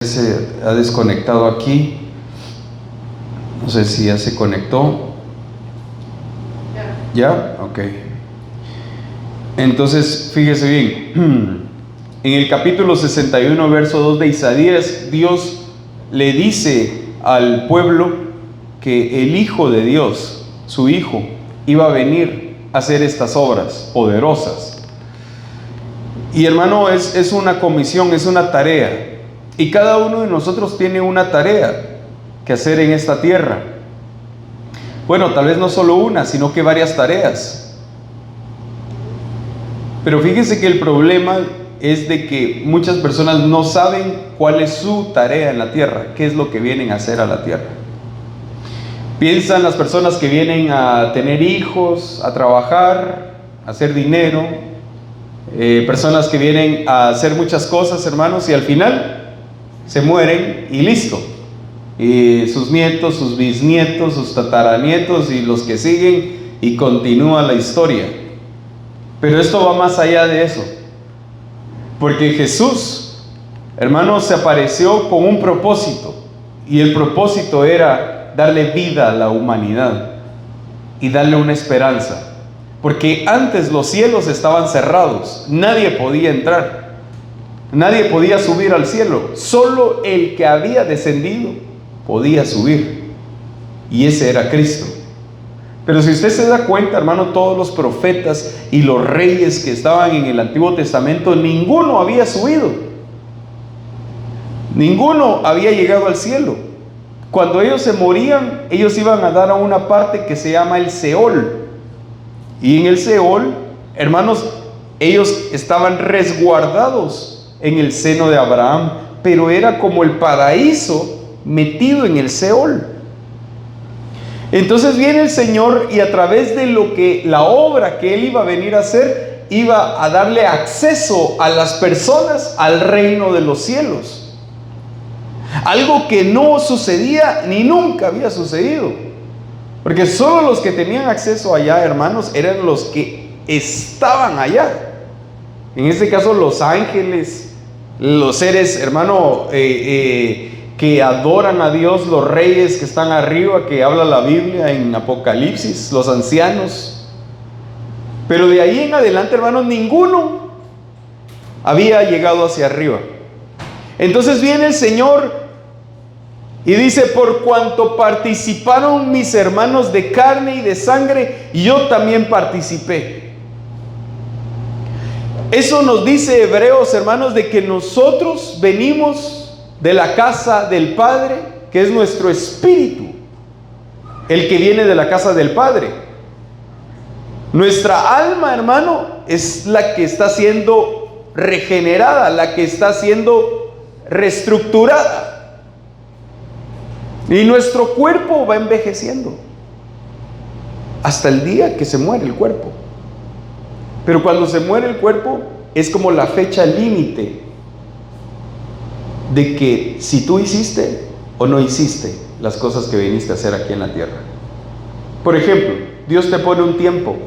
Se ha desconectado aquí. No sé si ya se conectó. ¿Ya? Ok. Entonces, fíjese bien. En el capítulo 61, verso 2 de Isaías, Dios le dice al pueblo que el Hijo de Dios, su Hijo, iba a venir a hacer estas obras poderosas. Y hermano, es una comisión, es una tarea. Y cada uno de nosotros tiene una tarea que hacer en esta tierra. Bueno, tal vez no solo una, sino que varias tareas. Pero fíjense que el problema es de que muchas personas no saben cuál es su tarea en la tierra, qué es lo que vienen a hacer a la tierra. Piensan las personas que vienen a tener hijos, a trabajar, a hacer dinero, personas que vienen a hacer muchas cosas, hermanos, y al final se mueren y listo. Y sus nietos, sus bisnietos, sus tataranietos y los que siguen, y continúa la historia. Pero esto va más allá de eso, porque Jesús, hermanos, se apareció con un propósito, y el propósito era darle vida a la humanidad y darle una esperanza, porque antes los cielos estaban cerrados, nadie podía entrar. Nadie podía subir al cielo, solo el que había descendido podía subir, y ese era Cristo. Pero si usted se da cuenta, hermano, todos los profetas y los reyes que estaban en el Antiguo Testamento, ninguno había subido, ninguno había llegado al cielo. Cuando ellos se morían, ellos iban a dar a una parte que se llama el Seol, y en el Seol, hermanos, ellos estaban resguardados en el seno de Abraham, pero era como el paraíso metido en el Seol. Entonces viene el Señor, y a través de la obra que Él iba a venir a hacer, iba a darle acceso a las personas al reino de los cielos. Algo que no sucedía ni nunca había sucedido, porque solo los que tenían acceso allá, hermanos, eran los que estaban allá. En este caso, los ángeles, los seres, hermano, que adoran a Dios, los reyes que están arriba, que habla la Biblia en Apocalipsis, los ancianos. Pero de ahí en adelante, hermanos, ninguno había llegado hacia arriba. Entonces viene el Señor y dice: por cuanto participaron mis hermanos de carne y de sangre, yo también participé. Eso nos dice Hebreos, hermanos, de que nosotros venimos de la casa del Padre, que es nuestro espíritu, el que viene de la casa del Padre. Nuestra alma, hermano, es la que está siendo regenerada, la que está siendo reestructurada. Y nuestro cuerpo va envejeciendo hasta el día que se muere el cuerpo. Pero cuando se muere el cuerpo, es como la fecha límite de que si tú hiciste o no hiciste las cosas que viniste a hacer aquí en la tierra. Por ejemplo, Dios te pone un tiempo,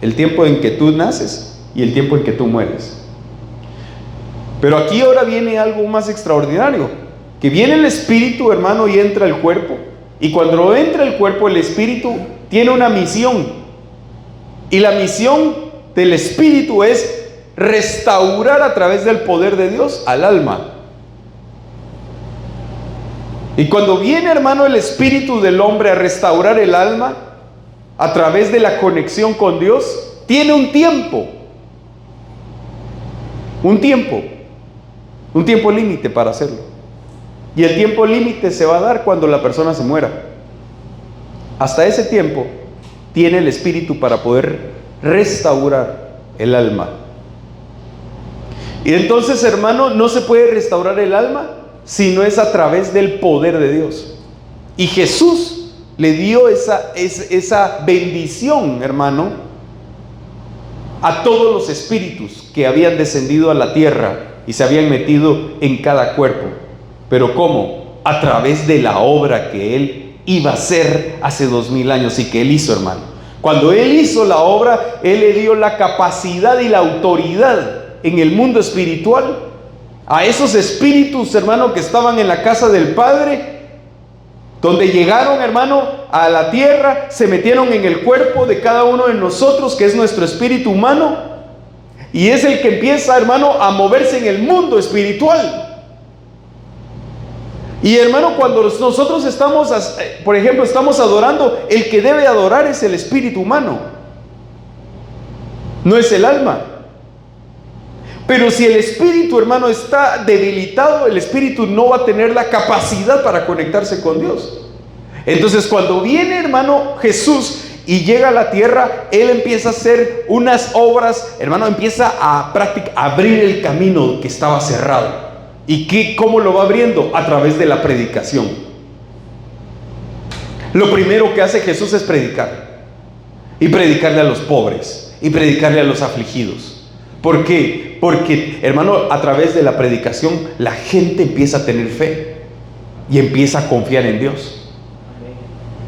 el tiempo en que tú naces y el tiempo en que tú mueres. Pero aquí ahora viene algo más extraordinario, que viene el espíritu, hermano, y entra el cuerpo. Y cuando entra el cuerpo, el espíritu tiene una misión. Y la misión del espíritu es restaurar a través del poder de Dios al alma. Y cuando viene, hermano, el espíritu del hombre a restaurar el alma a través de la conexión con Dios, tiene un tiempo límite para hacerlo. Y el tiempo límite se va a dar cuando la persona se muera. Hasta ese tiempo tiene el espíritu para poder restaurar el alma. Y entonces, hermano, no se puede restaurar el alma si no es a través del poder de Dios. Y Jesús le dio esa bendición, hermano, a todos los espíritus que habían descendido a la tierra y se habían metido en cada cuerpo. ¿Pero cómo? A través de la obra que Él iba a hacer hace 2000 años y que Él hizo, hermano. Cuando Él hizo la obra, Él le dio la capacidad y la autoridad en el mundo espiritual a esos espíritus, hermano, que estaban en la casa del Padre, donde llegaron, hermano, a la tierra, se metieron en el cuerpo de cada uno de nosotros, que es nuestro espíritu humano, y es el que empieza, hermano, a moverse en el mundo espiritual. Y hermano, cuando nosotros estamos, por ejemplo, estamos adorando, el que debe adorar es el espíritu humano, no es el alma. Pero si el espíritu, hermano, está debilitado, el espíritu no va a tener la capacidad para conectarse con Dios. Entonces, cuando viene, hermano, Jesús y llega a la tierra, Él empieza a hacer unas obras, hermano, empieza a abrir el camino que estaba cerrado. ¿Y cómo lo va abriendo? A través de la predicación. Lo primero que hace Jesús es predicar. Y predicarle a los pobres. Y predicarle a los afligidos. ¿Por qué? Porque, hermano, a través de la predicación la gente empieza a tener fe y empieza a confiar en Dios.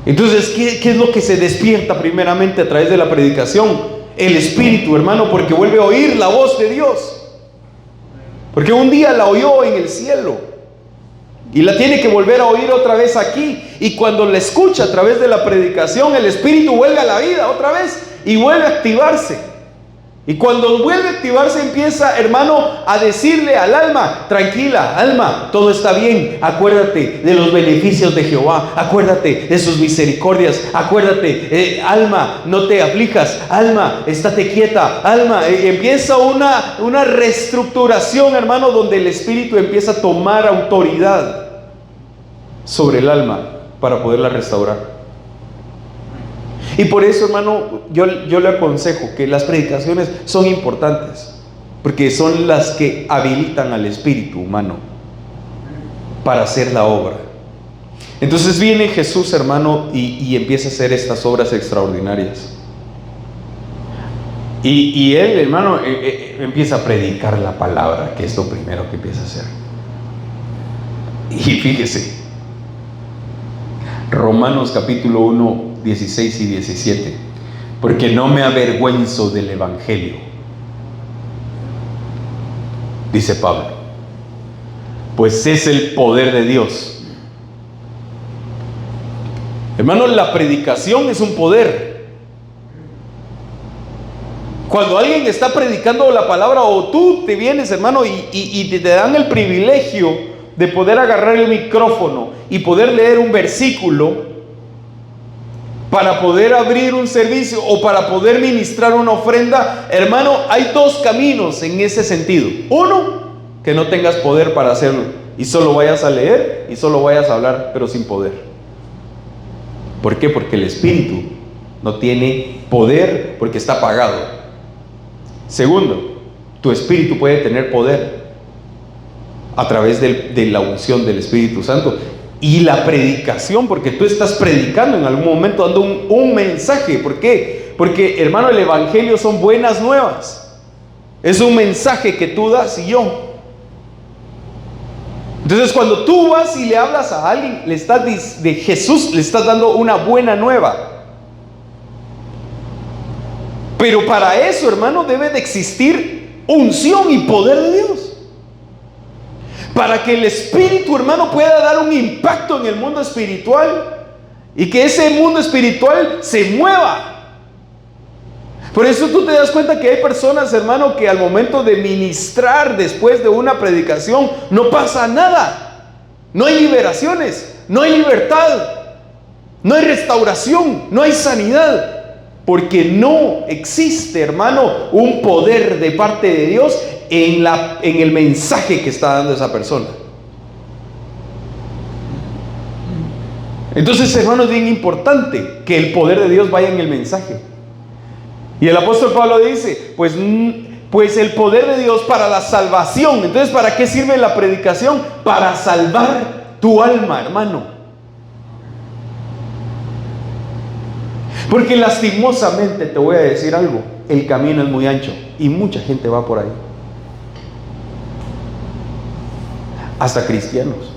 Entonces, ¿qué es lo que se despierta primeramente a través de la predicación? El espíritu, hermano, porque vuelve a oír la voz de Dios. Porque un día la oyó en el cielo y la tiene que volver a oír otra vez aquí. Y cuando la escucha a través de la predicación, el espíritu vuelve a la vida otra vez y vuelve a activarse. Y cuando vuelve a activarse, empieza, hermano, a decirle al alma: tranquila, alma, todo está bien. Acuérdate de los beneficios de Jehová. Acuérdate de sus misericordias. Acuérdate, alma, no te aflijas. Alma, estate quieta. Alma, empieza una reestructuración, hermano, donde el espíritu empieza a tomar autoridad sobre el alma para poderla restaurar. Y por eso, hermano, yo le aconsejo que las predicaciones son importantes, porque son las que habilitan al espíritu humano para hacer la obra. Entonces viene Jesús, hermano, y empieza a hacer estas obras extraordinarias. Y él, hermano, empieza a predicar la palabra, que es lo primero que empieza a hacer. Y fíjese, Romanos capítulo 1, 16 y 17. Porque no me avergüenzo del evangelio, dice Pablo, pues es el poder de Dios. Hermano, la predicación es un poder. Cuando alguien está predicando la palabra, o tú te vienes, hermano, y te dan el privilegio de poder agarrar el micrófono y poder leer un versículo para poder abrir un servicio o para poder ministrar una ofrenda, hermano, hay dos caminos en ese sentido. Uno, que no tengas poder para hacerlo y solo vayas a leer y solo vayas a hablar, pero sin poder. ¿Por qué? Porque el espíritu no tiene poder, porque está apagado. Segundo, tu espíritu puede tener poder a través de la unción del Espíritu Santo. Y la predicación, porque tú estás predicando en algún momento, dando un mensaje. ¿Por qué? Porque, hermano, el evangelio son buenas nuevas. Es un mensaje que tú das y yo. Entonces, cuando tú vas y le hablas a alguien, le estás de Jesús, le estás dando una buena nueva. Pero para eso, hermano, debe de existir unción y poder de Dios. Para que el espíritu, hermano, pueda dar un impacto en el mundo espiritual y que ese mundo espiritual se mueva. Por eso tú te das cuenta que hay personas, hermano, que al momento de ministrar después de una predicación no pasa nada. No hay liberaciones, no hay libertad, no hay restauración, no hay sanidad. Porque no existe, hermano, un poder de parte de Dios en el mensaje que está dando esa persona. Entonces, hermano, es bien importante que el poder de Dios vaya en el mensaje. Y el apóstol Pablo dice, pues el poder de Dios para la salvación. Entonces, ¿para qué sirve la predicación? Para salvar tu alma, hermano. Porque lastimosamente te voy a decir algo, el camino es muy ancho y mucha gente va por ahí. Hasta cristianos.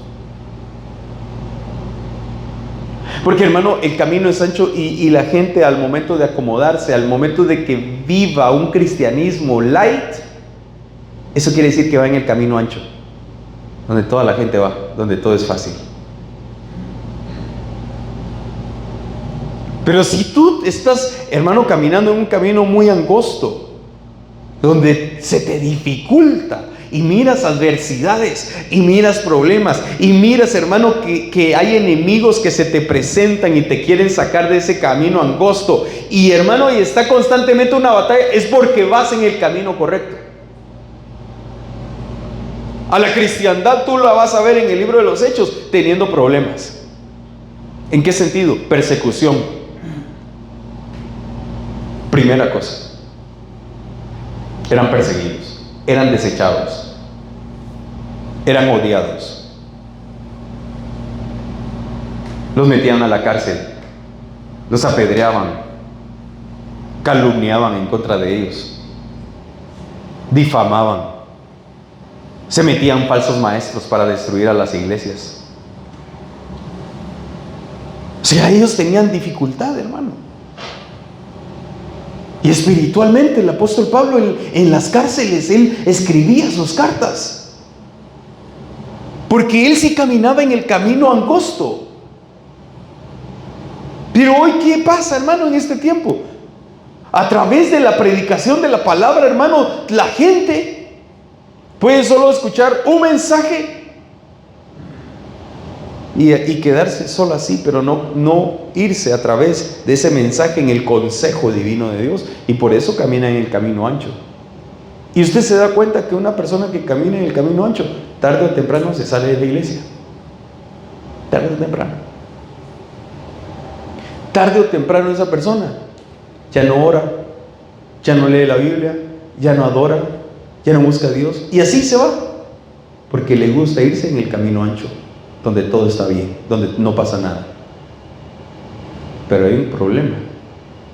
Porque, hermano, el camino es ancho y la gente, al momento de acomodarse, al momento de que viva un cristianismo light, eso quiere decir que va en el camino ancho. donde toda la gente va, donde todo es fácil. Pero si tú estás, hermano, caminando en un camino muy angosto, donde se te dificulta, y miras adversidades, y miras problemas, y miras, hermano, que hay enemigos que se te presentan y te quieren sacar de ese camino angosto, y hermano, y está constantemente una batalla, es porque vas en el camino correcto. A la cristiandad tú la vas a ver en el libro de los Hechos teniendo problemas. ¿En qué sentido? Persecución. Primera cosa, eran perseguidos, eran desechados, eran odiados, los metían a la cárcel, los apedreaban, calumniaban en contra de ellos, difamaban, se metían falsos maestros para destruir a las iglesias. O sea, ellos tenían dificultad, hermano. Y espiritualmente el apóstol Pablo en las cárceles, él escribía sus cartas, porque él sí caminaba en el camino angosto. Pero hoy, ¿qué pasa, hermano, en este tiempo? A través de la predicación de la palabra, hermano, la gente puede solo escuchar un mensaje y quedarse solo así, pero no irse a través de ese mensaje en el consejo divino de Dios, y por eso camina en el camino ancho. Y usted se da cuenta que una persona que camina en el camino ancho, tarde o temprano se sale de la iglesia. Tarde o temprano. Tarde o temprano esa persona ya no ora, ya no lee la Biblia, ya no adora, ya no busca a Dios, y así se va, porque le gusta irse en el camino ancho, donde todo está bien, donde no pasa nada. Pero hay un problema,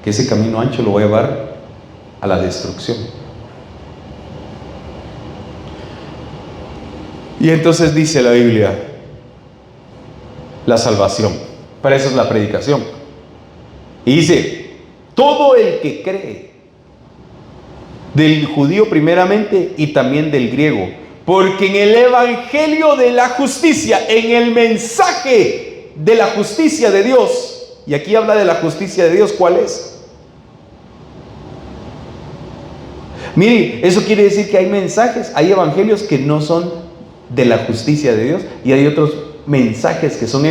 que ese camino ancho lo va a llevar a la destrucción. Y entonces dice la Biblia, la salvación, para eso es la predicación. Y dice, todo el que cree, del judío primeramente y también del griego, porque en el evangelio de la justicia, en el mensaje de la justicia de Dios, y aquí habla de la justicia de Dios, ¿cuál es? Mire, eso quiere decir que hay mensajes, hay evangelios que no son de la justicia de Dios, y hay otros mensajes que son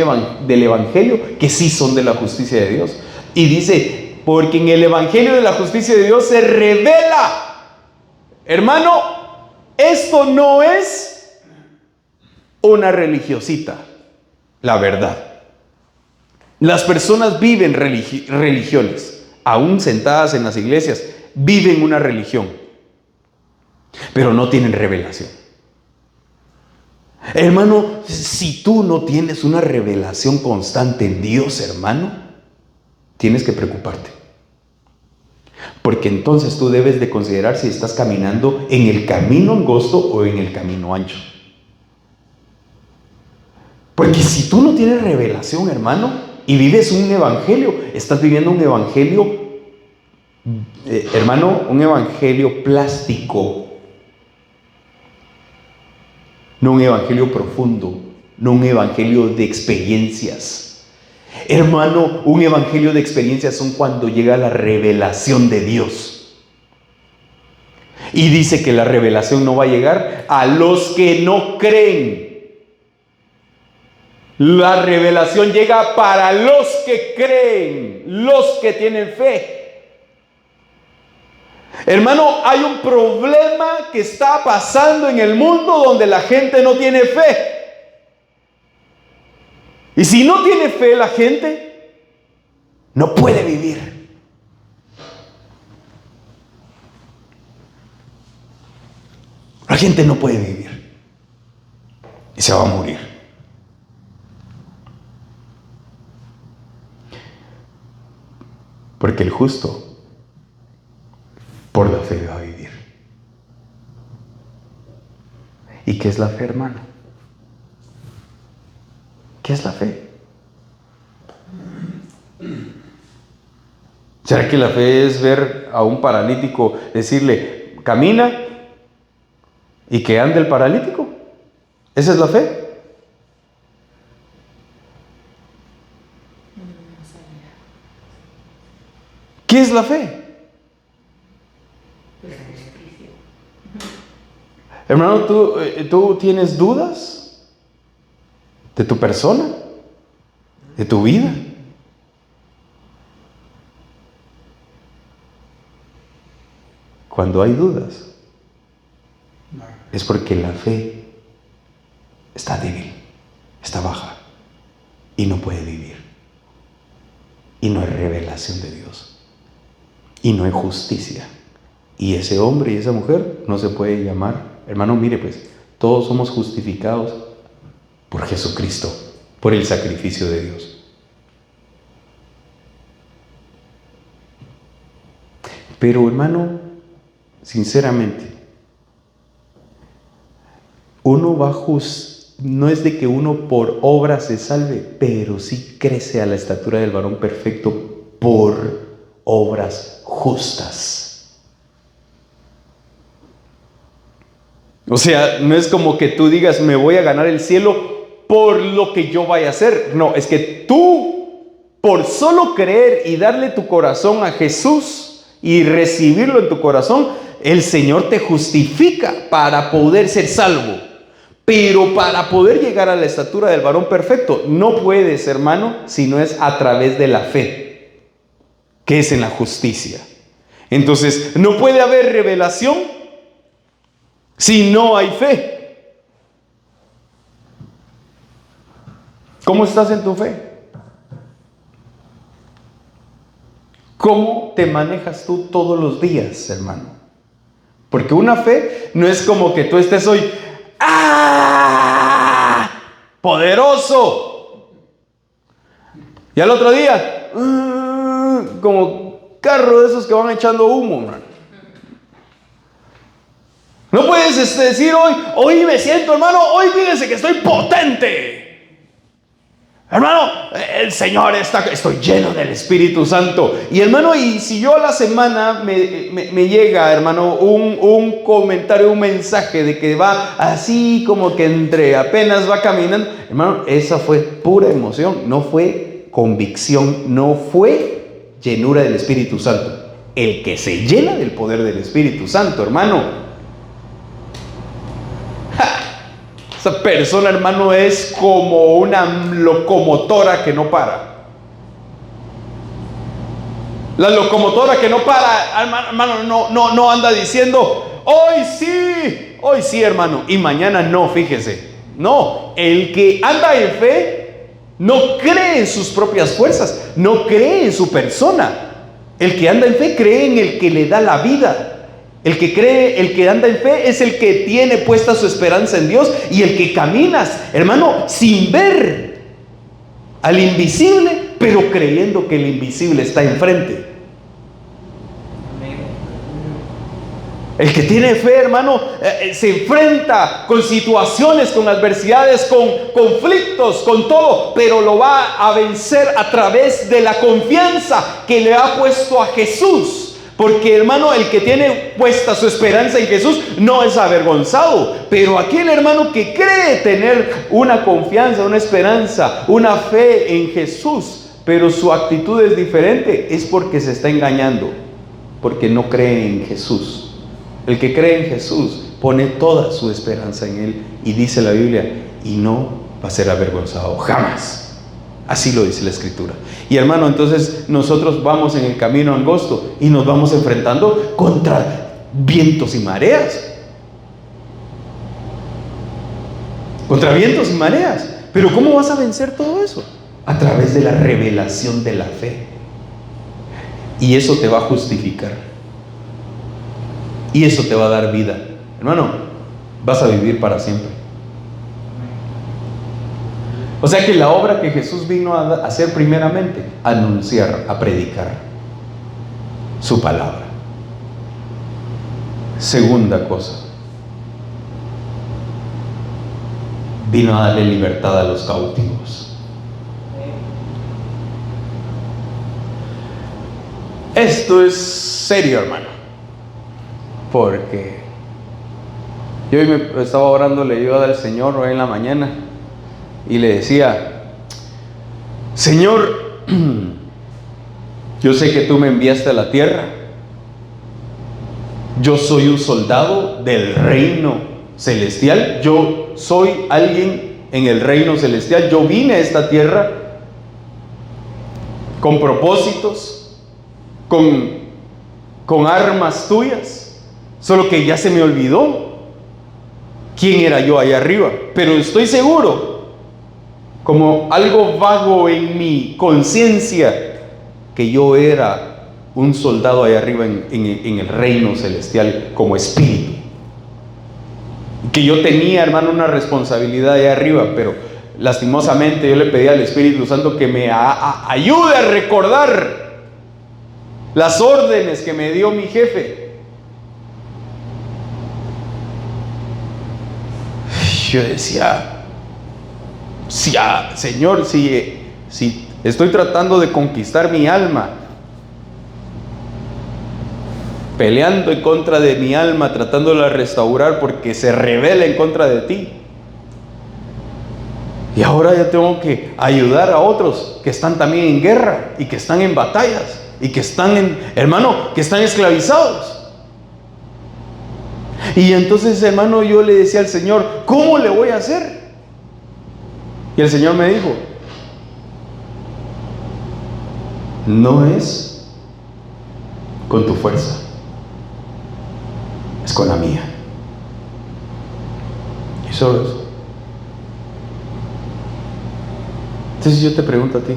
del evangelio que sí son de la justicia de Dios. Y dice, porque en el evangelio de la justicia de Dios se revela, hermano, esto no es una religiosita, la verdad. Las personas viven religiones, aún sentadas en las iglesias, viven una religión, pero no tienen revelación. Hermano, si tú no tienes una revelación constante en Dios, hermano, tienes que preocuparte. Porque entonces tú debes de considerar si estás caminando en el camino angosto o en el camino ancho. Porque si tú no tienes revelación, hermano, y vives un evangelio, estás viviendo un evangelio, hermano, un evangelio plástico. No un evangelio profundo, no un evangelio de experiencias. Hermano, un evangelio de experiencias son cuando llega la revelación de Dios. Y dice que la revelación no va a llegar a los que no creen. La revelación llega para los que creen, los que tienen fe. Hermano, hay un problema que está pasando en el mundo donde la gente no tiene fe. Y si no tiene fe la gente, no puede vivir. La gente no puede vivir y se va a morir. Porque el justo por la fe va a vivir. ¿Y qué es la fe, hermano? ¿Qué es la fe? ¿Será que la fe es ver a un paralítico, decirle, camina, y que ande el paralítico? ¿Esa es la fe? ¿Qué es la fe? Hermano, ¿tú tienes dudas de tu persona, de tu vida? Cuando hay dudas, es porque la fe está débil, está baja y no puede vivir. Y no hay revelación de Dios. Y no hay justicia. Y ese hombre y esa mujer no se puede llamar. Hermano, mire pues, todos somos justificados por Jesucristo, por el sacrificio de Dios. Pero hermano, sinceramente, uno va no es de que uno por obra se salve, pero sí crece a la estatura del varón perfecto por obras justas. O sea, no es como que tú digas, me voy a ganar el cielo por lo que yo vaya a hacer. No, es que tú, por solo creer y darle tu corazón a Jesús y recibirlo en tu corazón, el Señor te justifica para poder ser salvo. Pero para poder llegar a la estatura del varón perfecto, no puedes, hermano, si no es a través de la fe, que es en la justicia. Entonces, no puede haber revelación si no hay fe. ¿Cómo estás en tu fe? ¿Cómo te manejas tú todos los días, hermano? Porque una fe no es como que tú estés hoy, ¡ah! ¡Poderoso! Y al otro día, como carro de esos que van echando humo, hermano. No puedes decir hoy me siento, hermano, hoy fíjense que estoy potente. Hermano, el Señor estoy lleno del Espíritu Santo. Y hermano, y si yo a la semana me llega, hermano, un comentario, un mensaje de que va así como que apenas va caminando, hermano, esa fue pura emoción, no fue convicción, no fue llenura del Espíritu Santo. El que se llena del poder del Espíritu Santo, hermano, esa persona, hermano, es como una locomotora que no para. La locomotora que no para, hermano, no anda diciendo, hoy sí, hermano, y mañana no, fíjese. No, el que anda en fe no cree en sus propias fuerzas, no cree en su persona. El que anda en fe cree en el que le da la vida. El que anda en fe es el que tiene puesta su esperanza en Dios, y el que caminas, hermano, sin ver al invisible, pero creyendo que el invisible está enfrente. El que tiene fe, hermano, se enfrenta con situaciones, con adversidades, con conflictos, con todo, pero lo va a vencer a través de la confianza que le ha puesto a Jesús. Porque, hermano, el que tiene puesta su esperanza en Jesús no es avergonzado. Pero aquel hermano que cree tener una confianza, una esperanza, una fe en Jesús, pero su actitud es diferente, es porque se está engañando, porque no cree en Jesús. El que cree en Jesús pone toda su esperanza en Él, y dice la Biblia, y no va a ser avergonzado jamás. Así lo dice la Escritura. Y hermano, entonces nosotros vamos en el camino angosto y nos vamos enfrentando contra vientos y mareas. Contra vientos y mareas. Pero ¿cómo vas a vencer todo eso? A través de la revelación de la fe. Y eso te va a justificar. Y eso te va a dar vida. Hermano, vas a vivir para siempre. O sea que la obra que Jesús vino a hacer primeramente, anunciar, a predicar su palabra. Segunda cosa, vino a darle libertad a los cautivos. Esto es serio, hermano, porque Yo hoy me estaba orando, le iba al Señor hoy en la mañana y le decía: Señor, yo sé que tú me enviaste a la tierra. Yo soy un soldado del reino celestial. Yo soy alguien en el reino celestial. Yo vine a esta tierra con propósitos, con armas tuyas. Solo que ya se me olvidó quién era yo allá arriba. Pero estoy seguro, como algo vago en mi conciencia, que yo era un soldado allá arriba en el reino celestial como espíritu. Que yo tenía, hermano, una responsabilidad allá arriba, pero lastimosamente yo le pedí al Espíritu Santo que me ayude a recordar las órdenes que me dio mi jefe. Yo decía: Señor, si estoy tratando de conquistar mi alma, peleando en contra de mi alma, tratándola de restaurar porque se rebela en contra de ti, y ahora yo tengo que ayudar a otros que están también en guerra y que están en batallas y que están que están esclavizados. Y entonces, hermano, yo le decía al Señor: ¿cómo le voy a hacer? Y el Señor me dijo: no es con tu fuerza, es con la mía. Y solo eso. Entonces yo te pregunto a ti: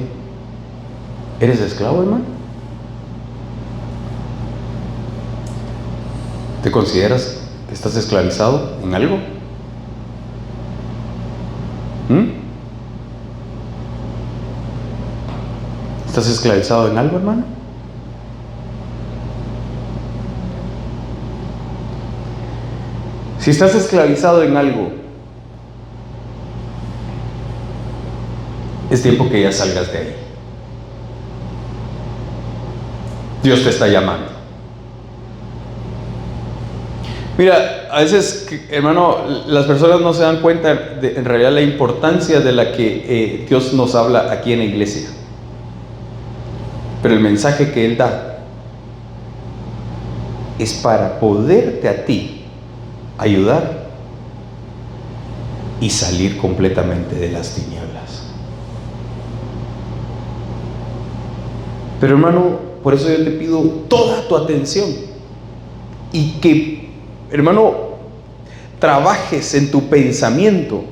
¿eres esclavo, hermano? ¿Te consideras que estás esclavizado en algo? ¿Estás esclavizado en algo, hermano? Si estás esclavizado en algo, es tiempo que ya salgas de ahí. Dios te está llamando. Mira, a veces, hermano, las personas no se dan cuenta de, en realidad, la importancia de la que Dios nos habla aquí en la iglesia. Pero el mensaje que Él da es para poderte a ti ayudar y salir completamente de las tinieblas. Pero, hermano, por eso yo te pido toda tu atención y que, hermano, trabajes en tu pensamiento,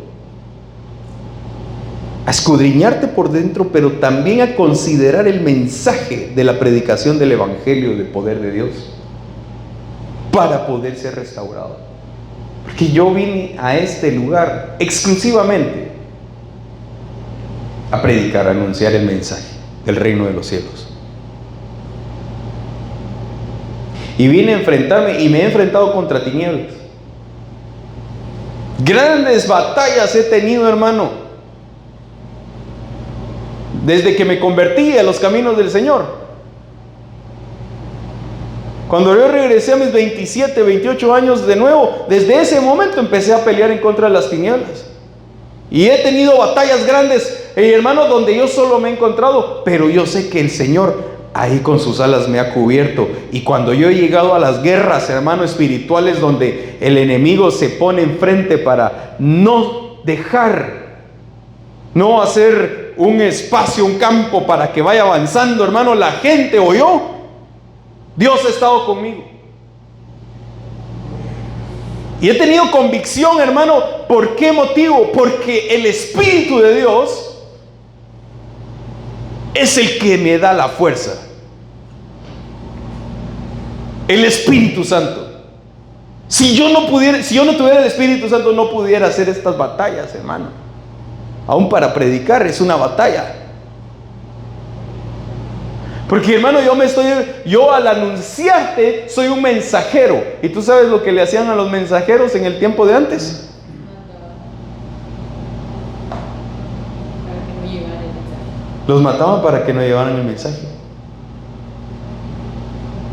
a escudriñarte por dentro, pero también a considerar el mensaje de la predicación del Evangelio del poder de Dios para poder ser restaurado. Porque yo vine a este lugar exclusivamente a predicar, a anunciar el mensaje del reino de los cielos. Y vine a enfrentarme, y me he enfrentado contra tinieblas. Grandes batallas he tenido, hermano, desde que me convertí a los caminos del Señor. Cuando yo regresé a mis 27, 28 años de nuevo, desde ese momento empecé a pelear en contra de las tinieblas. Y he tenido batallas grandes, hermano, donde yo solo me he encontrado, pero yo sé que el Señor ahí con sus alas me ha cubierto. Y cuando yo he llegado a las guerras, hermano, espirituales, donde el enemigo se pone enfrente para no dejar, no hacer un espacio, un campo para que vaya avanzando, hermano, la gente o yo, Dios ha estado conmigo. Y he tenido convicción, hermano. ¿Por qué motivo? Porque el Espíritu de Dios es el que me da la fuerza. El Espíritu Santo. Si yo no tuviera el Espíritu Santo, no pudiera hacer estas batallas, hermano. Aún para predicar es una batalla. Porque, hermano, yo al anunciarte soy un mensajero. ¿Y tú sabes lo que le hacían a los mensajeros en el tiempo de antes? Los mataban para que no llevaran el mensaje.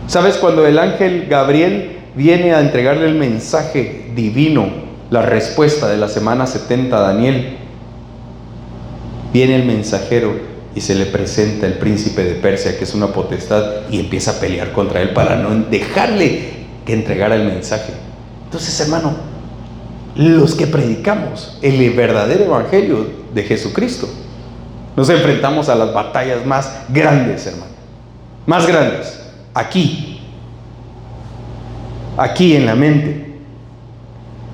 ¿Sabes cuando el ángel Gabriel viene a entregarle el mensaje divino, la respuesta de la semana 70 a Daniel, viene el mensajero y se le presenta el príncipe de Persia, que es una potestad, y empieza a pelear contra él para no dejarle que entregara el mensaje. Entonces, hermano, los que predicamos el verdadero evangelio de Jesucristo, nos enfrentamos a las batallas más grandes, hermano, más grandes, aquí en la mente,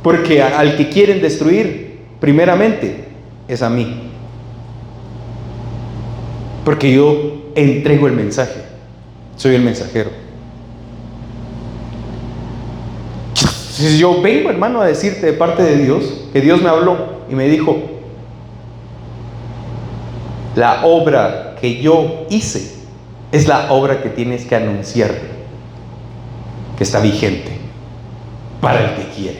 porque al que quieren destruir primeramente es a mí, porque yo entrego el mensaje, soy el mensajero. Si yo vengo, hermano, a decirte de parte de Dios, que Dios me habló y me dijo, la obra que yo hice es la obra que tienes que anunciar, que está vigente para el que quiere.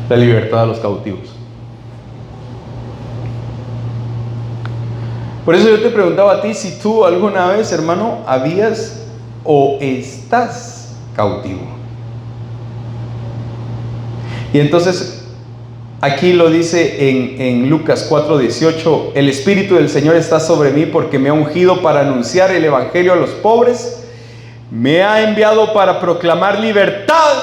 La libertad a los cautivos. Por eso yo te preguntaba a ti si tú alguna vez, hermano, habías o estás cautivo. Y entonces aquí lo dice en Lucas 4:18, el Espíritu del Señor está sobre mí porque me ha ungido para anunciar el Evangelio a los pobres, me ha enviado para proclamar libertad.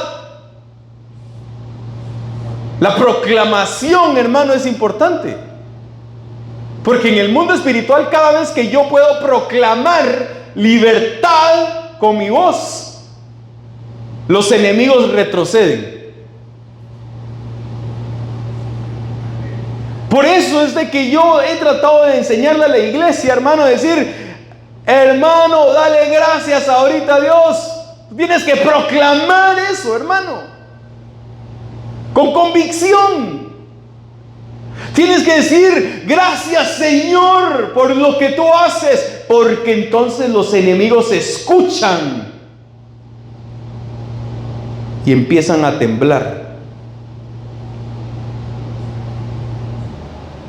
La proclamación, hermano, es importante, porque en el mundo espiritual, cada vez que yo puedo proclamar libertad con mi voz, los enemigos retroceden. Por eso es de que yo he tratado de enseñarle a la iglesia, hermano, a decir, hermano, dale gracias ahorita a Dios. Tienes que proclamar eso, hermano, con convicción. Tienes que decir, gracias Señor por lo que tú haces, porque entonces los enemigos escuchan y empiezan a temblar.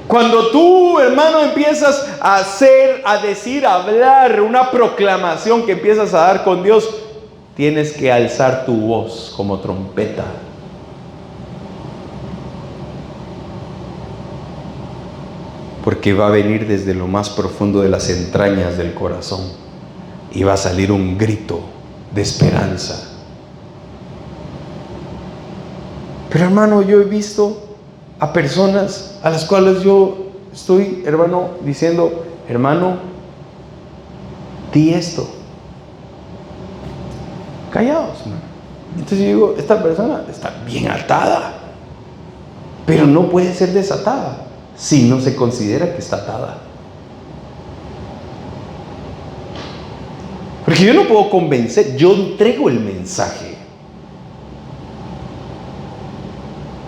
Cuando tú, hermano, empiezas a hacer, a decir, a hablar una proclamación que empiezas a dar con Dios, tienes que alzar tu voz como trompeta. Porque va a venir desde lo más profundo de las entrañas del corazón y va a salir un grito de esperanza. Pero, hermano, yo he visto a personas a las cuales yo estoy, hermano, diciendo, hermano, di esto. Callados, hermano. Entonces yo digo, esta persona está bien atada, pero no puede ser desatada si no se considera que está atada. Porque yo no puedo convencer, yo entrego el mensaje,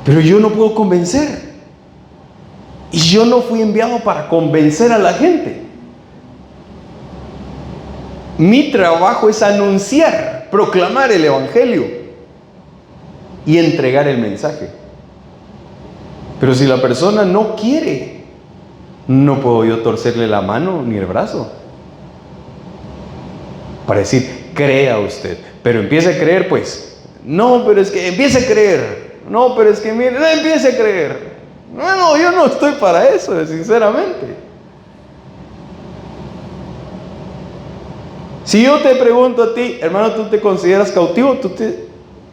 pero yo no puedo convencer. Y yo no fui enviado para convencer a la gente. Mi trabajo es anunciar, proclamar el Evangelio y entregar el mensaje. Pero si la persona no quiere, no puedo yo torcerle la mano ni el brazo para decir, crea usted, pero empiece a creer, pues. No, pero es que empiece a creer. No, pero es que mire, no empiece a creer. No, yo no estoy para eso, sinceramente. Si yo te pregunto a ti, hermano, ¿tú te consideras cautivo? Tú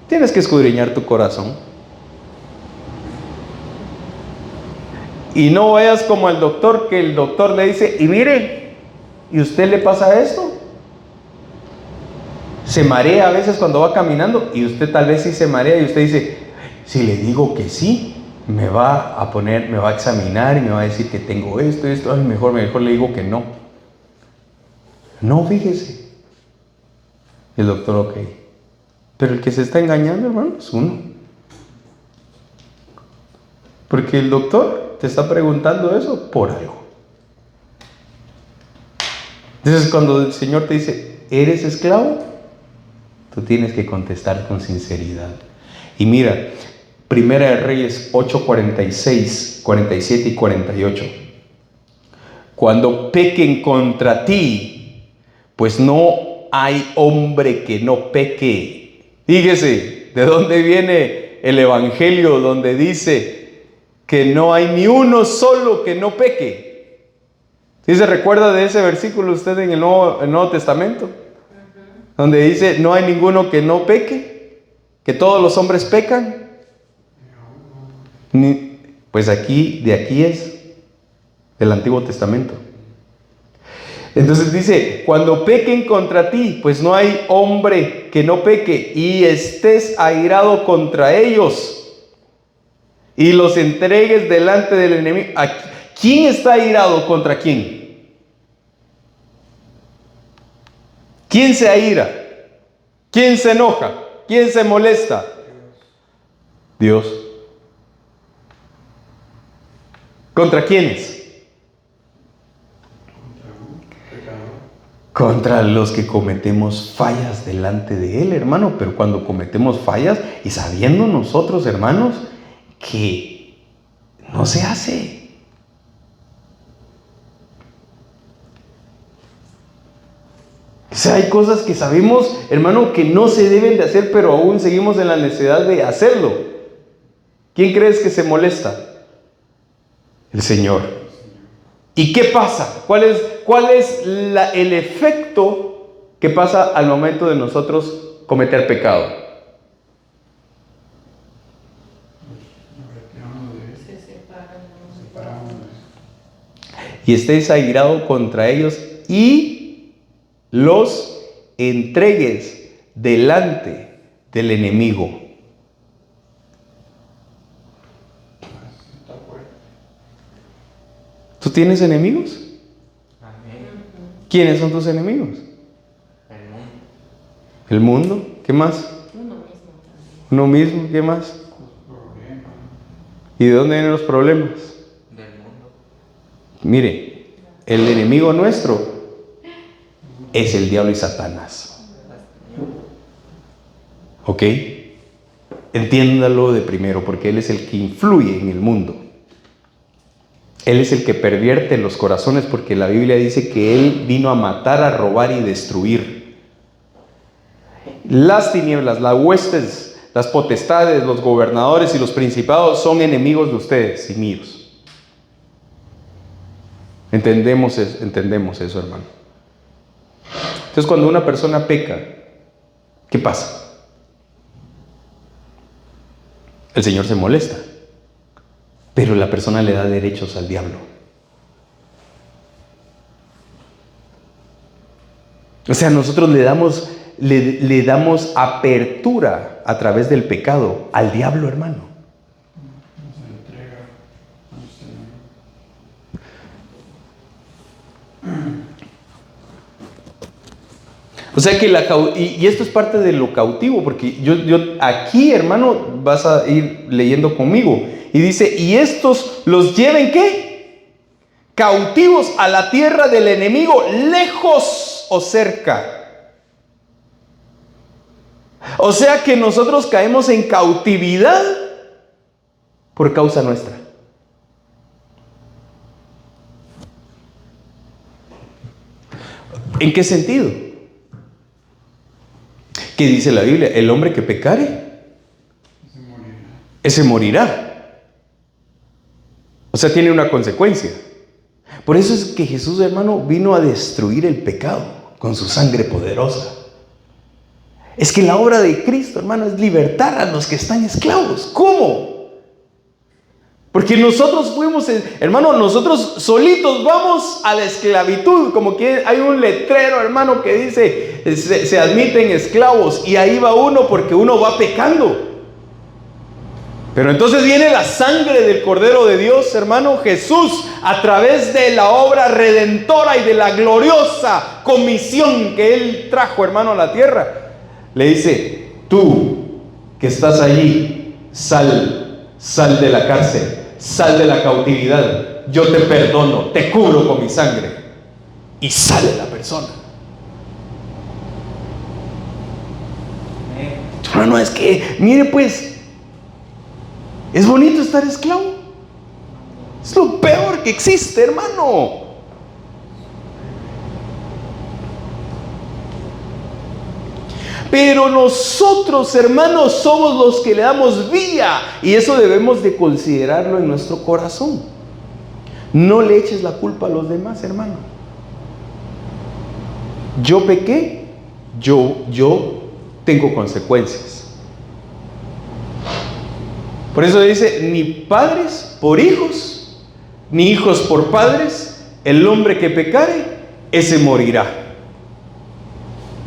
tienes que escudriñar tu corazón. Y no vayas como el doctor, que el doctor le dice, y mire, ¿y usted le pasa esto? Se marea a veces cuando va caminando, y usted tal vez sí se marea, y usted dice, si le digo que sí, me va a examinar y me va a decir que tengo esto, ay, mejor le digo que no. No, fíjese. El doctor, ok. Pero el que se está engañando, hermano, es uno. Porque el doctor te está preguntando eso por algo. Entonces, cuando el Señor te dice, ¿eres esclavo? Tú tienes que contestar con sinceridad. Y mira, Primera de Reyes 8:46, 47 y 48. Cuando pequen contra ti, pues no hay hombre que no peque. Fíjese, ¿de dónde viene el Evangelio donde dice que no hay ni uno solo que no peque? ¿Sí se recuerda de ese versículo usted en el Nuevo Testamento? Donde dice, no hay ninguno que no peque, que todos los hombres pecan. Pues de aquí es del Antiguo Testamento. Entonces dice, cuando pequen contra ti, pues no hay hombre que no peque, y estés airado contra ellos y los entregues delante del enemigo. ¿Quién está airado contra quién? ¿Quién se aira? ¿Quién se enoja? ¿Quién se molesta? Dios. ¿Contra quiénes? Contra los que cometemos fallas delante de Él, hermano. Pero cuando cometemos fallas y sabiendo nosotros, hermanos, que no se hace. O sea, hay cosas que sabemos, hermano, que no se deben de hacer, pero aún seguimos en la necesidad de hacerlo. ¿Quién crees que se molesta? El Señor. ¿Y qué pasa? ¿Cuál es el efecto que pasa al momento de nosotros cometer pecado? Y estés airado contra ellos y los entregues delante del enemigo. ¿Tú tienes enemigos? ¿Quiénes son tus enemigos? El mundo. ¿Qué más? Uno mismo. ¿Qué más? ¿Y de dónde vienen los problemas? Del mundo. Mire, el enemigo nuestro es el diablo y Satanás. ¿Ok? Entiéndalo de primero, porque él es el que influye en el mundo. Él es el que pervierte los corazones, porque la Biblia dice que Él vino a matar, a robar y destruir. Las tinieblas, las huestes, las potestades, los gobernadores y los principados son enemigos de ustedes y míos. Entendemos eso, hermano. Entonces, cuando una persona peca, ¿qué pasa? El Señor se molesta. Pero la persona le da derechos al diablo. O sea, nosotros le damos apertura a través del pecado al diablo, hermano. O sea que y esto es parte de lo cautivo, porque yo aquí, hermano, vas a ir leyendo conmigo. Y dice, y estos los lleven, ¿qué? Cautivos a la tierra del enemigo, lejos o cerca. O sea que nosotros caemos en cautividad por causa nuestra. ¿En qué sentido? ¿Qué dice la Biblia? El hombre que pecare, ese morirá. O sea, tiene una consecuencia. Por eso es que Jesús, hermano, vino a destruir el pecado con su sangre poderosa. Es que la obra de Cristo, hermano, es libertar a los que están esclavos. ¿Cómo? Porque nosotros fuimos, hermano, nosotros solitos vamos a la esclavitud. Como que hay un letrero, hermano, que dice, se admiten esclavos. Y ahí va uno porque uno va pecando. Pero entonces viene la sangre del Cordero de Dios, hermano Jesús, a través de la obra redentora y de la gloriosa comisión que Él trajo, hermano, a la tierra. Le dice, tú que estás allí, sal de la cárcel, sal de la cautividad, yo te perdono, te cubro con mi sangre. Y sale la persona. Hermano, es que, mire pues, ¿es bonito estar esclavo? Es lo peor que existe, hermano. Pero nosotros, hermanos, somos los que le damos vía, y eso debemos de considerarlo en nuestro corazón. No le eches la culpa a los demás, hermano. Yo pequé, yo tengo consecuencias. Por eso dice, ni padres por hijos, ni hijos por padres, el hombre que pecare, ese morirá.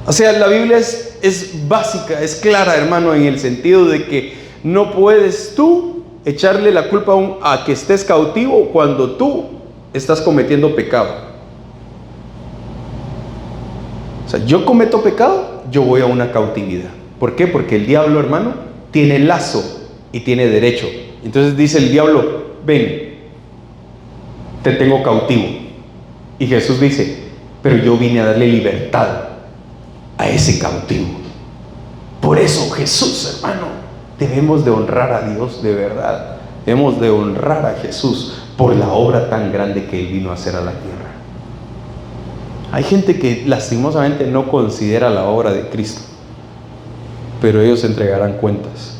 O sea, la Biblia es básica, es clara, hermano, en el sentido de que no puedes tú echarle la culpa a que estés cautivo cuando tú estás cometiendo pecado. O sea, yo cometo pecado, yo voy a una cautividad. ¿Por qué? Porque el diablo, hermano, tiene lazo y tiene derecho. Entonces dice el diablo, ven, te tengo cautivo. Y Jesús dice, pero yo vine a darle libertad a ese cautivo. Por eso, Jesús, hermano, debemos de honrar a Dios de verdad. Debemos de honrar a Jesús por la obra tan grande que Él vino a hacer a la tierra. Hay gente que lastimosamente no considera la obra de Cristo, pero ellos entregarán cuentas.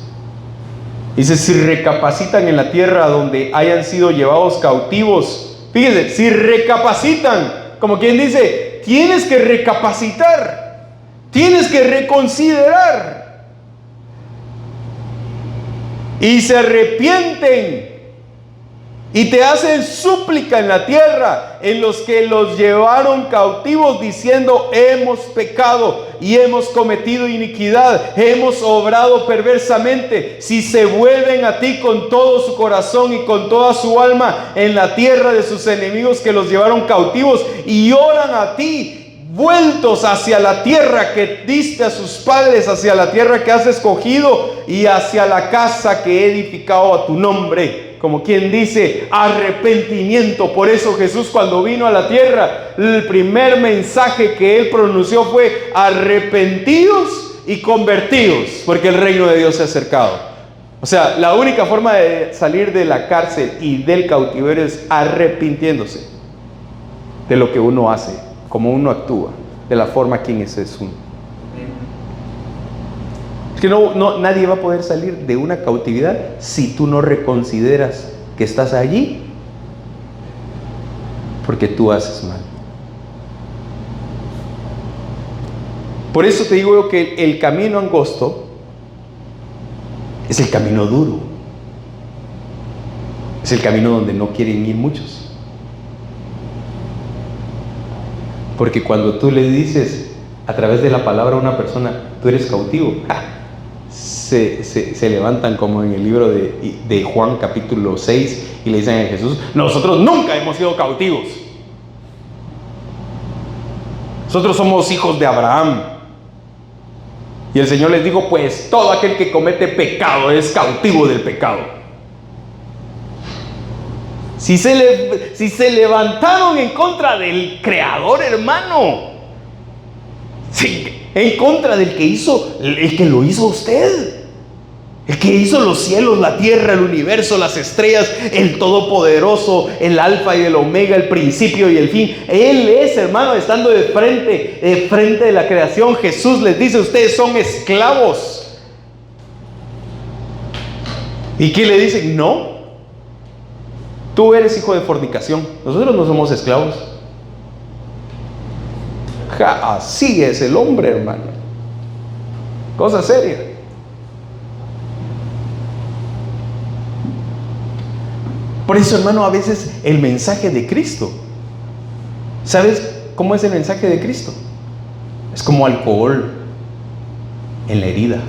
Dice, si recapacitan en la tierra donde hayan sido llevados cautivos. Fíjense, si recapacitan, como quien dice, tienes que recapacitar, tienes que reconsiderar. Y se arrepienten y te hacen súplica en la tierra, en los que los llevaron cautivos, diciendo, hemos pecado y hemos cometido iniquidad, hemos obrado perversamente. Si se vuelven a ti con todo su corazón y con toda su alma en la tierra de sus enemigos que los llevaron cautivos, y oran a ti, vueltos hacia la tierra que diste a sus padres, hacia la tierra que has escogido y hacia la casa que he edificado a tu nombre. Como quien dice, arrepentimiento. Por eso Jesús, cuando vino a la tierra, el primer mensaje que Él pronunció fue, arrepentidos y convertidos, porque el reino de Dios se ha acercado. O sea, la única forma de salir de la cárcel y del cautiverio es arrepintiéndose de lo que uno hace, como uno actúa, de la forma quien es uno. Es que nadie va a poder salir de una cautividad si tú no reconsideras que estás allí porque tú haces mal. Por eso te digo que el camino angosto es el camino duro. Es el camino donde no quieren ir muchos. Porque cuando tú le dices a través de la palabra a una persona, tú eres cautivo, se levantan como en el libro de Juan capítulo 6 y le dicen a Jesús, nosotros nunca hemos sido cautivos. Nosotros somos hijos de Abraham. Y el Señor les dijo, pues todo aquel que comete pecado es cautivo del pecado. Si se levantaron en contra del Creador, hermano, sí, en contra del que hizo, el que lo hizo usted, el que hizo los cielos, la tierra, el universo, las estrellas, el todopoderoso, el alfa y el omega, el principio y el fin. Él es, hermano, estando de frente de la creación. Jesús les dice, ustedes son esclavos. ¿Y qué le dicen? No, tú eres hijo de fornicación, nosotros no somos esclavos. Así es el hombre, hermano. Cosa seria. Por eso, hermano, a veces el mensaje de Cristo, ¿sabes cómo es el mensaje de Cristo? Es como alcohol en la herida.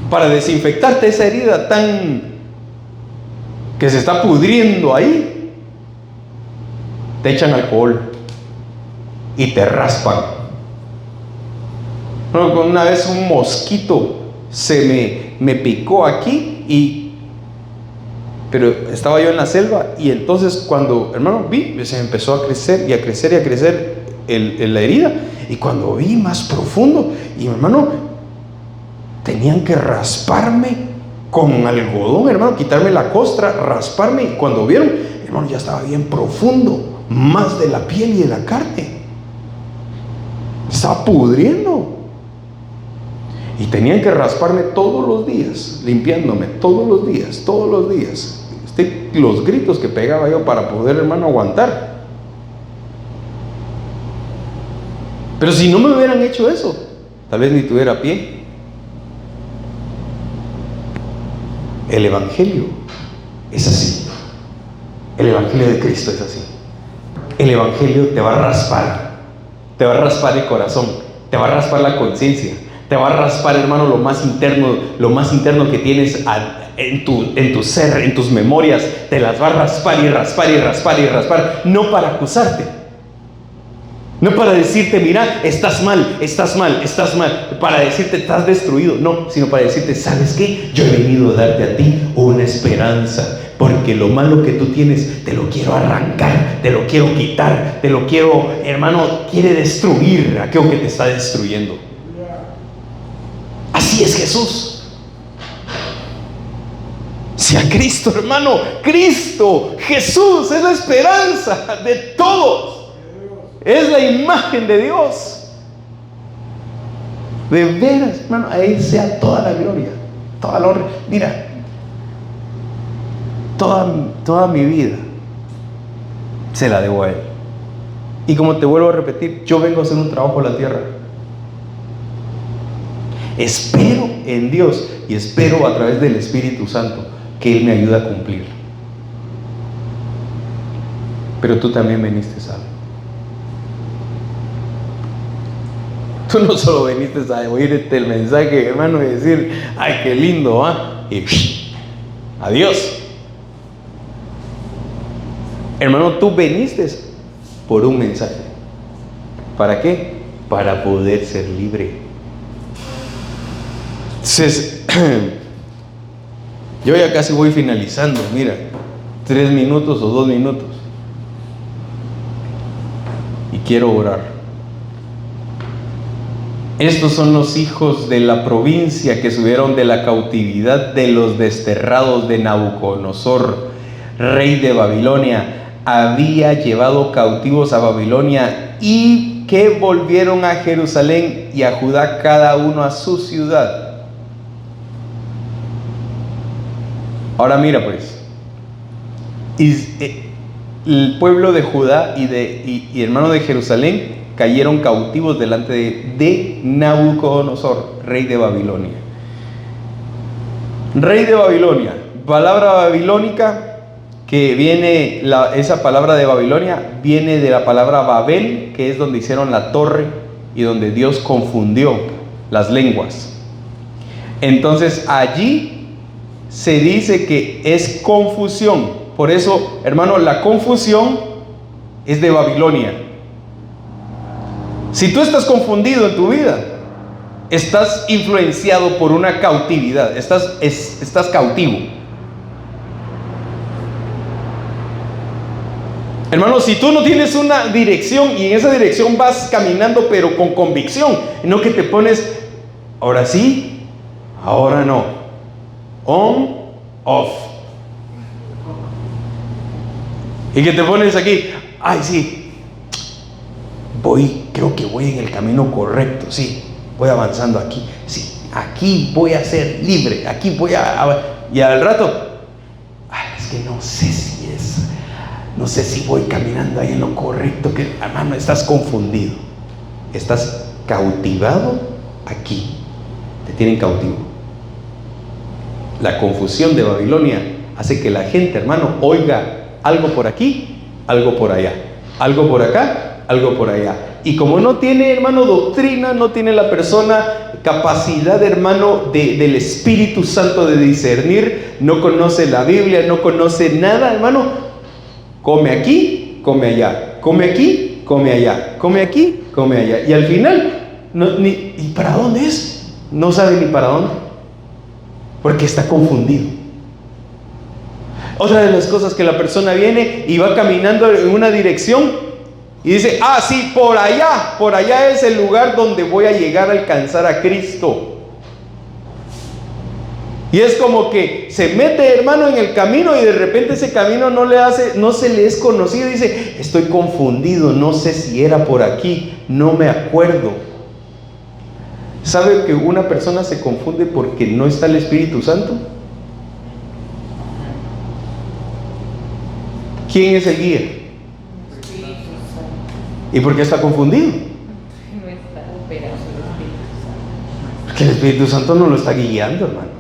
Para desinfectarte esa herida que se está pudriendo ahí, te echan alcohol y te raspan. Una vez un mosquito me picó aquí, pero estaba yo en la selva, y entonces cuando, hermano, vi, se empezó a crecer y a crecer y a crecer la herida, y cuando vi más profundo, y hermano, tenían que rasparme con algodón, hermano, quitarme la costra, rasparme, y cuando vieron, hermano, ya estaba bien profundo. más de la piel y de la carne. Estaba pudriendo. Y tenían que rasparme todos los días, limpiándome todos los días. Los gritos que pegaba yo para poder, hermano, aguantar. Pero si no me hubieran hecho eso, tal vez ni tuviera pie. El Evangelio es así. El Evangelio de Cristo es así. El Evangelio te va a raspar. Te va a raspar el corazón. Te va a raspar la conciencia. Te va a raspar, hermano, lo más interno que tienes en tu ser, en tus memorias. Te las va a raspar y raspar y raspar y raspar. No para acusarte. No para decirte, mira, estás mal. Para decirte, estás destruido. No, sino para decirte, ¿sabes qué? Yo he venido a darte a ti una esperanza. Porque lo malo que tú tienes, te lo quiero arrancar, te lo quiero quitar, te lo quiero, hermano, quiere destruir aquello que te está destruyendo. Así es Jesús. Si a Cristo, hermano, Cristo, Jesús es la esperanza de todos. Es la imagen de Dios. De veras, hermano, a Él sea toda la gloria, toda la honra. Mira, toda mi vida se la debo a Él. Y como te vuelvo a repetir, yo vengo a hacer un trabajo en la tierra. Espero en Dios y espero a través del Espíritu Santo que Él me ayude a cumplir. Pero tú también viniste salvo. Tú no solo viniste a oírte el mensaje, hermano, y decir, ay, qué lindo, y adiós. Hermano, tú viniste por un mensaje. ¿Para qué? Para poder ser libre. Entonces, yo ya casi voy finalizando. Mira, 3 minutos o 2 minutos. Y quiero orar. Estos son los hijos de la provincia que subieron de la cautividad de los desterrados de Nabucodonosor, rey de Babilonia. Había llevado cautivos a Babilonia y que volvieron a Jerusalén y a Judá, cada uno a su ciudad. Ahora mira pues, el pueblo de Judá y hermano de Jerusalén cayeron cautivos delante de Nabucodonosor, rey de Babilonia. Rey de Babilonia, palabra babilónica que viene, esa palabra de Babilonia viene de la palabra Babel, que es donde hicieron la torre y donde Dios confundió las lenguas. Entonces allí se dice que es confusión. Por eso, hermano, la confusión es de Babilonia. Si tú estás confundido en tu vida, estás influenciado por una cautividad, estás cautivo. Hermano, si tú no tienes una dirección y en esa dirección vas caminando pero con convicción, no que te pones, ahora sí, ahora no, on, off, y que te pones aquí, ay sí, creo que voy en el camino correcto, sí, voy avanzando aquí, sí, aquí voy a ser libre, aquí voy y al rato, es que no sé si voy caminando ahí en lo correcto, que hermano, estás confundido, estás cautivado aquí, te tienen cautivo. La confusión de Babilonia hace que la gente, hermano, oiga algo por aquí, algo por allá, algo por acá, algo por allá. Y como no tiene, hermano, doctrina, no tiene la persona capacidad, hermano, del Espíritu Santo de discernir, no conoce la Biblia, no conoce nada, hermano, come aquí, come allá, come aquí, come allá, come aquí, come allá. Y al final, ¿y para dónde es? No sabe ni para dónde, porque está confundido. Otra de las cosas que la persona viene y va caminando en una dirección y dice, sí, por allá es el lugar donde voy a llegar a alcanzar a Cristo. Y es como que se mete, hermano, en el camino y de repente ese camino no se le es conocido. Dice, estoy confundido, no sé si era por aquí, no me acuerdo. ¿Sabe que una persona se confunde porque no está el Espíritu Santo? ¿Quién es el guía? ¿Y por qué está confundido? No está operando el Espíritu Santo. Porque el Espíritu Santo no lo está guiando, hermano.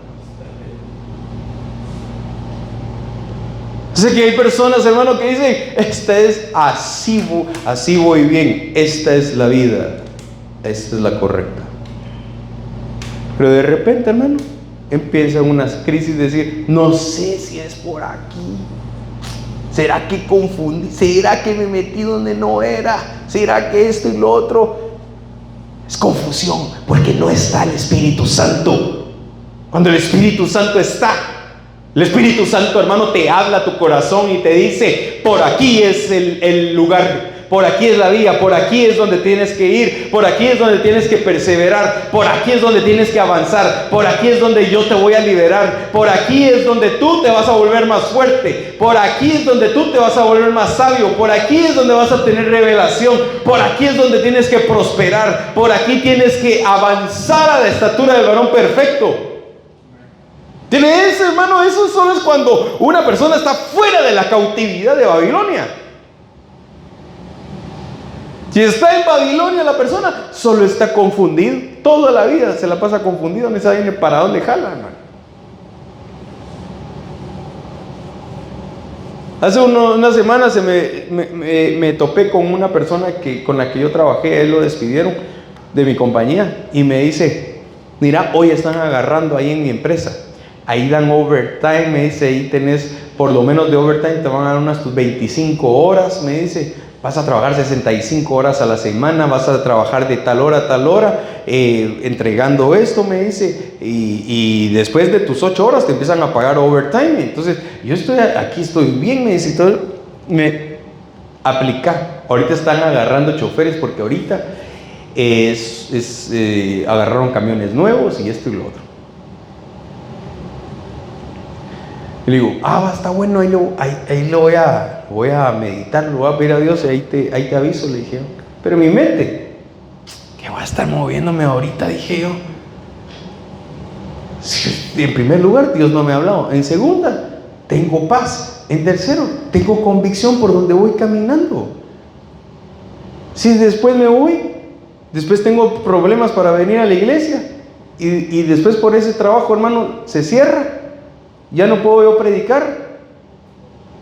Sé que hay personas, hermano, que dicen, esta es así voy bien, esta es la vida, esta es la correcta. Pero de repente, hermano, empiezan unas crisis de decir, no sé si es por aquí. ¿Será que confundí? ¿Será que me metí donde no era? ¿Será que esto y lo otro? Es confusión, porque no está el Espíritu Santo. Cuando el Espíritu Santo está, el Espíritu Santo, hermano, te habla a tu corazón y te dice, por aquí es el lugar, por aquí es la vía, por aquí es donde tienes que ir, por aquí es donde tienes que perseverar, por aquí es donde tienes que avanzar, por aquí es donde yo te voy a liberar, por aquí es donde tú te vas a volver más fuerte, por aquí es donde tú te vas a volver más sabio, por aquí es donde vas a tener revelación, por aquí es donde tienes que prosperar, por aquí tienes que avanzar a la estatura del varón perfecto. ¿Tiene eso, hermano? Eso solo es cuando una persona está fuera de la cautividad de Babilonia. Si está en Babilonia la persona, solo está confundido. Toda la vida se la pasa confundido, no sabe ni para dónde jala, hermano. Hace unas semanas me topé con una persona con la que yo trabajé. Él lo despidieron de mi compañía y me dice, mira, hoy están agarrando ahí en mi empresa. Ahí dan overtime, me dice, ahí tenés por lo menos de overtime, te van a dar unas tus 25 horas, me dice, vas a trabajar 65 horas a la semana, vas a trabajar de tal hora a tal hora, entregando esto, me dice, y después de tus 8 horas te empiezan a pagar overtime. Entonces, yo estoy bien, me dice, todo, me aplica. Ahorita están agarrando choferes porque ahorita agarraron camiones nuevos y esto y lo otro. Y le digo, está bueno, ahí lo voy a meditar, lo voy a pedir a Dios y ahí te aviso, le dije. Pero en mi mente, ¿qué voy a estar moviéndome ahorita? Dije yo. En primer lugar, Dios no me ha hablado. En segunda, tengo paz. En tercero, tengo convicción por donde voy caminando. Si después me voy, después tengo problemas para venir a la iglesia y después por ese trabajo, hermano, se cierra. Ya no puedo yo predicar,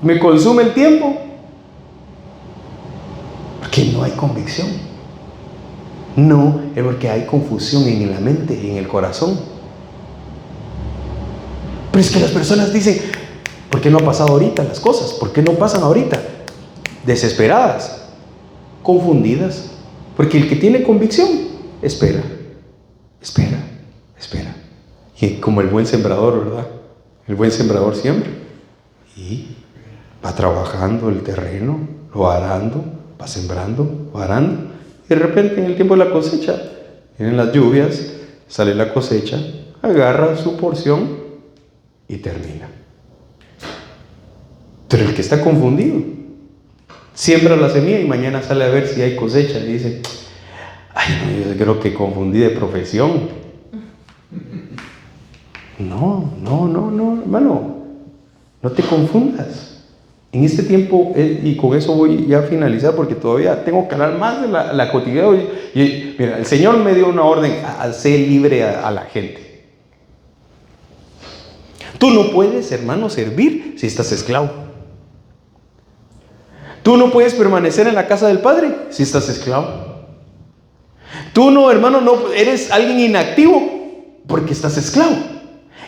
me consume el tiempo, porque no hay convicción. No, es porque hay confusión en la mente, en el corazón. Pero es que las personas dicen, ¿por qué no ha pasado ahorita las cosas? ¿Por qué no pasan ahorita? Desesperadas, confundidas, porque el que tiene convicción, espera. Y como el buen sembrador, ¿verdad? El buen sembrador siembra y va trabajando el terreno, lo va arando, va sembrando, va arando. Y de repente en el tiempo de la cosecha, vienen las lluvias, sale la cosecha, agarra su porción y termina. Pero el que está confundido, siembra la semilla y mañana sale a ver si hay cosecha y dice, no, yo creo que confundí de profesión. No, hermano, no te confundas. En este tiempo, y con eso voy ya a finalizar porque todavía tengo que hablar más de la cotidianidad. Mira, el Señor me dio una orden a ser libre a la gente. Tú no puedes, hermano, servir si estás esclavo. Tú no puedes permanecer en la casa del Padre si estás esclavo. Tú no, hermano, no eres alguien inactivo porque estás esclavo.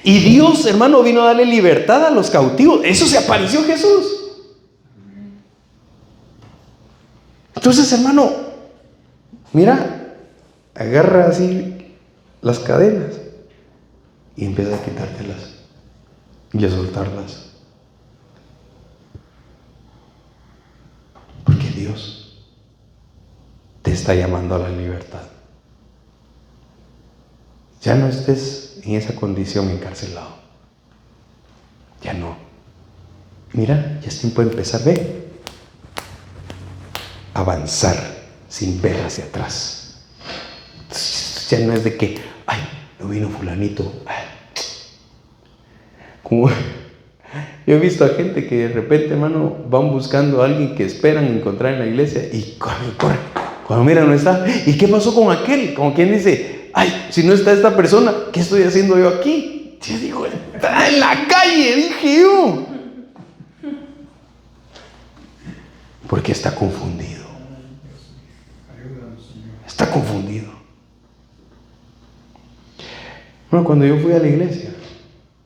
Y Dios, hermano, vino a darle libertad a los cautivos. Eso se apareció Jesús. Entonces, hermano, mira, agarra así las cadenas y empieza a quitártelas y a soltarlas. Porque Dios te está llamando a la libertad. Ya no estés en esa condición encarcelado. Ya no. Mira, ya es tiempo de empezar, ve. Avanzar sin ver hacia atrás. Ya no es de que, ay, no vino fulanito. Ay. Como yo he visto a gente que de repente, hermano, van buscando a alguien que esperan encontrar en la iglesia y corre. Cuando miran no está. ¿Y qué pasó con aquel? Como quien dice, ay, si no está esta persona, ¿qué estoy haciendo yo aquí? Yo digo, está en la calle, dije yo. Porque está confundido. Está confundido. Bueno, cuando yo fui a la iglesia,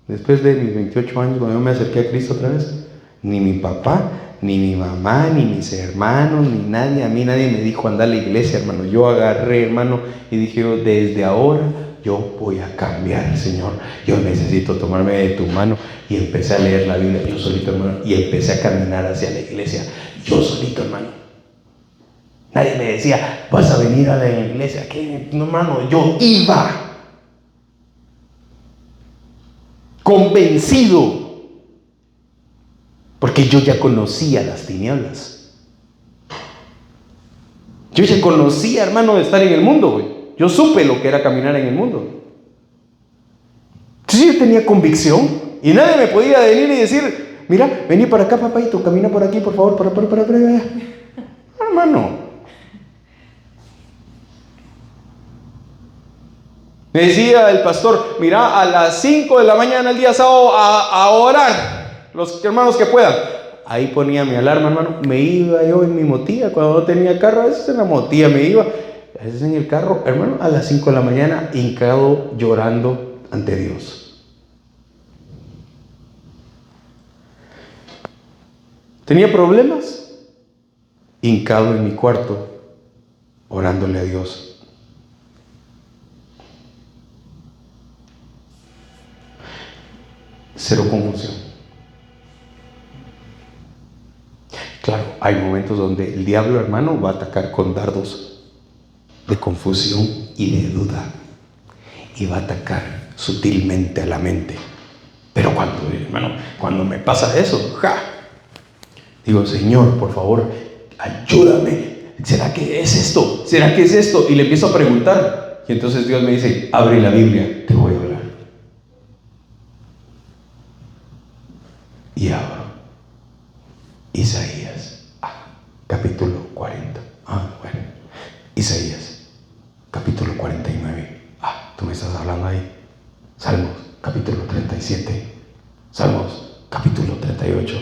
después de mis 28 años, cuando yo me acerqué a Cristo otra vez, ni mi papá, ni mi mamá, ni mis hermanos, ni nadie, a mí nadie me dijo anda a la iglesia, hermano. Yo agarré, hermano, y dije yo, desde ahora yo voy a cambiar, Señor. Yo necesito tomarme de tu mano. Y empecé a leer la Biblia yo solito, hermano, y empecé a caminar hacia la iglesia yo solito, hermano. Nadie me decía, vas a venir a la iglesia. ¿Qué? No, hermano, yo iba convencido, porque yo ya conocía las tinieblas. Yo ya conocía, hermano, de estar en el mundo, güey. Yo supe lo que era caminar en el mundo. Entonces yo tenía convicción y nadie me podía venir y decir, mira, vení para acá, papayito, camina por aquí, por favor, para. Hermano. Me decía el pastor, mira, a las 5 de la mañana el día sábado a orar, los hermanos que puedan. Ahí ponía mi alarma, hermano. Me iba yo en mi motilla, cuando no tenía carro, a veces en la motilla me iba, a veces en el carro, hermano, a las 5 de la mañana, hincado, llorando ante Dios. ¿Tenía problemas? Hincado en mi cuarto, orándole a Dios. Cero confusión. Claro, hay momentos donde el diablo, hermano, va a atacar con dardos de confusión y de duda, y va a atacar sutilmente a la mente. Pero cuando me pasa eso, digo, Señor, por favor, ayúdame. ¿Será que es esto? ¿Será que es esto? Y le empiezo a preguntar. Y entonces Dios me dice, abre la Biblia, te voy a hablar. Y abro Isaías, capítulo 40. Isaías, capítulo 49. Tú me estás hablando ahí. Salmos, capítulo 37. Salmos, capítulo 38.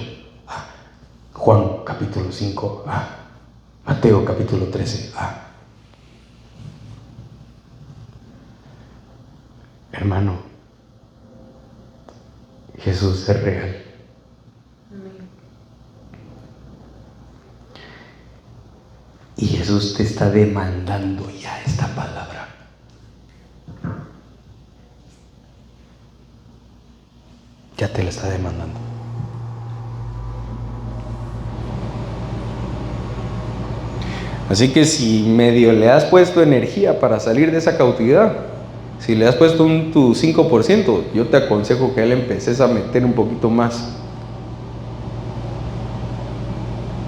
Juan, capítulo 5. Mateo, capítulo 13. Hermano, Jesús es real. Y Jesús te está demandando ya esta palabra. Ya te la está demandando. Así que si medio le has puesto energía para salir de esa cautividad, si le has puesto tu 5%, yo te aconsejo que le empeces a meter un poquito más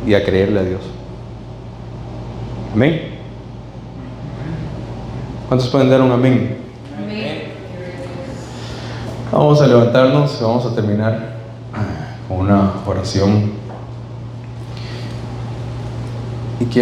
y a creerle a Dios. Amén. ¿Cuántos pueden dar un amén? Amén. Vamos a levantarnos, vamos a terminar con una oración.